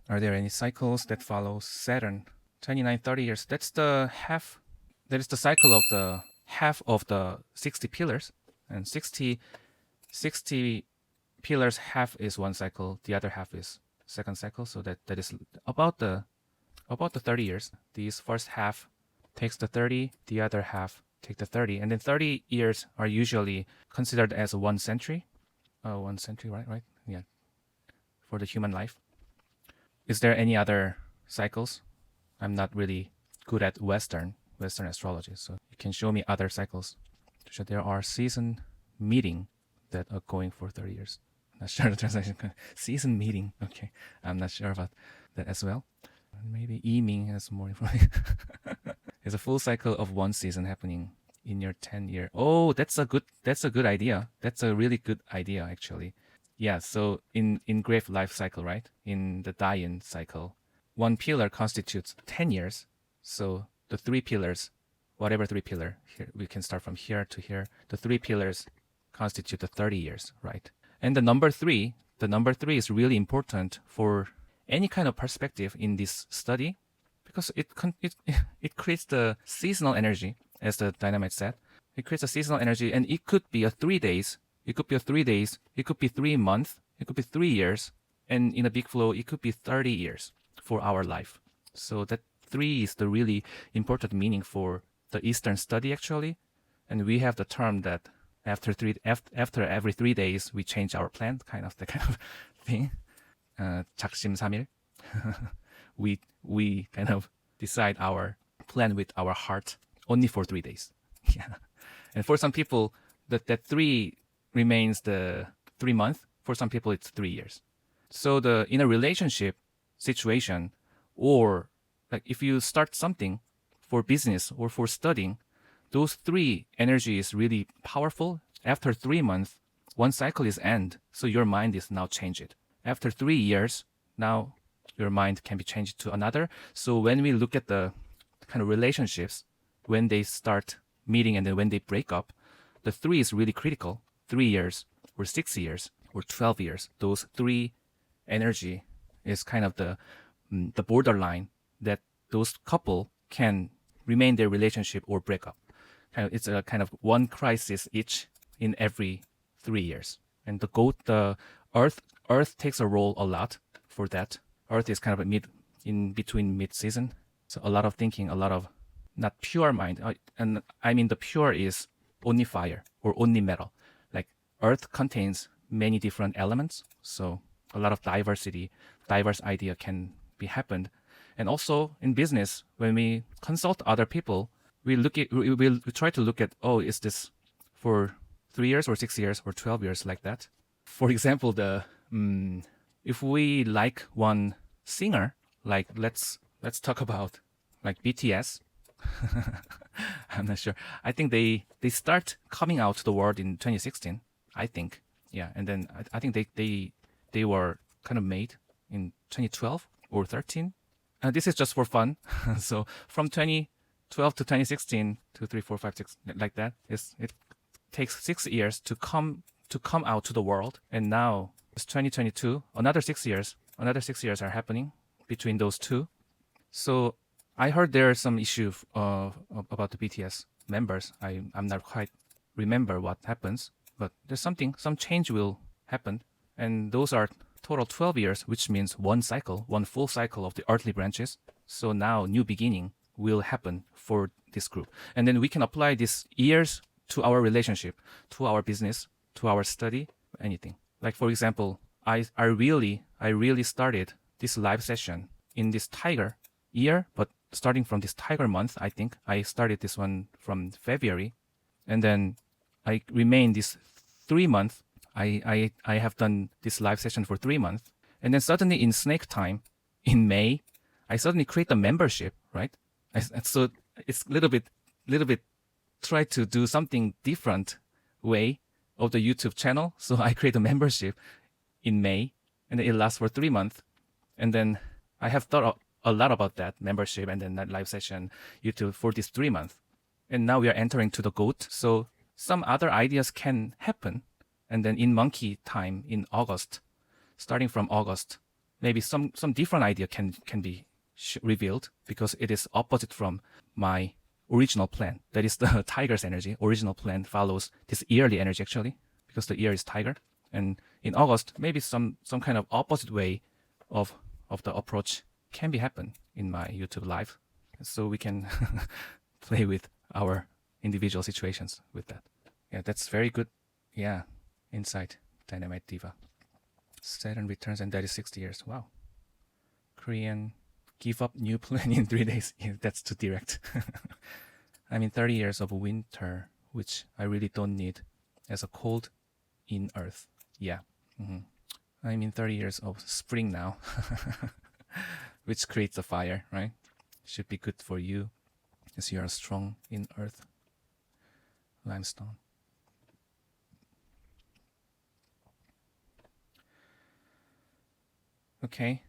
Are there any cycles that follow Saturn? 29, 30 years. That's the half. That is the cycle of the half of the 60 pillars. And 60 pillars, half is one cycle, the other half is second cycle. So that is about the 30 years. These first half takes the 30, the other half take the 30. And then 30 years are usually considered as 1 century. 1 century, right? Right? Yeah. For the human life. Is there any other cycles? I'm not really good at Western astrology, so you can show me other cycles. So there are season meeting that are going for 30 years. Not sure the translation. Season meeting. Okay, I'm not sure about that as well. Maybe Ming has more information. It's a full cycle of one season happening in your 10-year. Oh, that's a good idea. That's a really good idea actually. Yeah, so in grave life cycle, right? In the die-in cycle, one pillar constitutes 10 years. So the three pillars, whatever three pillar, here we can start from here to here. The three pillars constitute the 30 years, right? And the number three is really important for any kind of perspective in this study because it creates the seasonal energy, as the dynamite said. It creates a seasonal energy, and it could be a 3 days. It could be a 3 days. It could be 3 months. It could be 3 years. And in a big flow, it could be 30 years for our life. So that 3 is the really important meaning for the Eastern study, actually. And we have the term that after every 3 days, we change our plan, kind of thing. 작심삼일. we kind of decide our plan with our heart only for 3 days. Yeah. And for some people, that 3 remains the 3 month. For some people, it's 3 years. So in a relationship situation, or like if you start something for business or for studying, those 3 energy is really powerful. After 3 months, one cycle is end. So your mind is now changed. After 3 years, now your mind can be changed to another. So when we look at the kind of relationships, when they start meeting and then when they break up, the 3 is really critical. 3 years or 6 years or 12 years, those 3 energy is kind of the borderline that those couple can remain their relationship or break up. It's a kind of one crisis each in every 3 years. And the Earth takes a role a lot for that. Earth is kind of in between mid-season. So a lot of thinking, a lot of not pure mind. And I mean the pure is only fire or only metal. Like Earth contains many different elements. So a lot of diverse idea can be happened. And also in business, when we consult other people, we try to look at, is this for 3 years or 6 years or 12 years like that? For example, if we like one singer, like let's talk about like BTS. I'm not sure. I think they start coming out to the world in 2016. I think, yeah, and then I think they were kind of made in 2012 or 13. This is just for fun. So from 2012 to 2016, 2, 3, 4, 5, 6, like that. It takes 6 years to come out to the world, and now it's 2022. Another 6 years are happening between those two. So I heard there are some issue about the BTS members. I'm not quite remember what happens, but there's some change will happen, and those are total 12 years, which means one full cycle of the earthly branches. So now new beginning will happen for this group, and then we can apply these years to our relationship, to our business, to our study, anything. Like for example, I really started this live session in this tiger year, but starting from this tiger month, I think I started this one from February, and then I remain this 3 month. I have done this live session for 3 months, and then suddenly in snake time, in May, I suddenly create a membership, right? So it's little bit try to do something different way of the YouTube channel. So I create a membership in May, and then it lasts for 3 months, and then I have thought a lot about that membership and then that live session YouTube for this 3 months. And now we are entering to the goat. So some other ideas can happen. And then in monkey time in August, starting from August, maybe some different idea can be revealed because it is opposite from my original plan. That is the tiger's energy. Original plan follows this yearly energy actually, because the year is tiger. And in August, maybe some kind of opposite way of the approach can be happen in my YouTube live. So we can play with our individual situations with that. Yeah, that's very good. Yeah, insight, Dynamite Diva. Saturn returns, and that is 60 years. Wow. Korean, give up new plan in 3 days. Yeah, that's too direct. I mean, 30 years of winter, which I really don't need as a cold in Earth. Yeah. I mean, 30 years of spring now, which creates a fire, right? Should be good for you as you are strong in Earth. Limestone. Okay.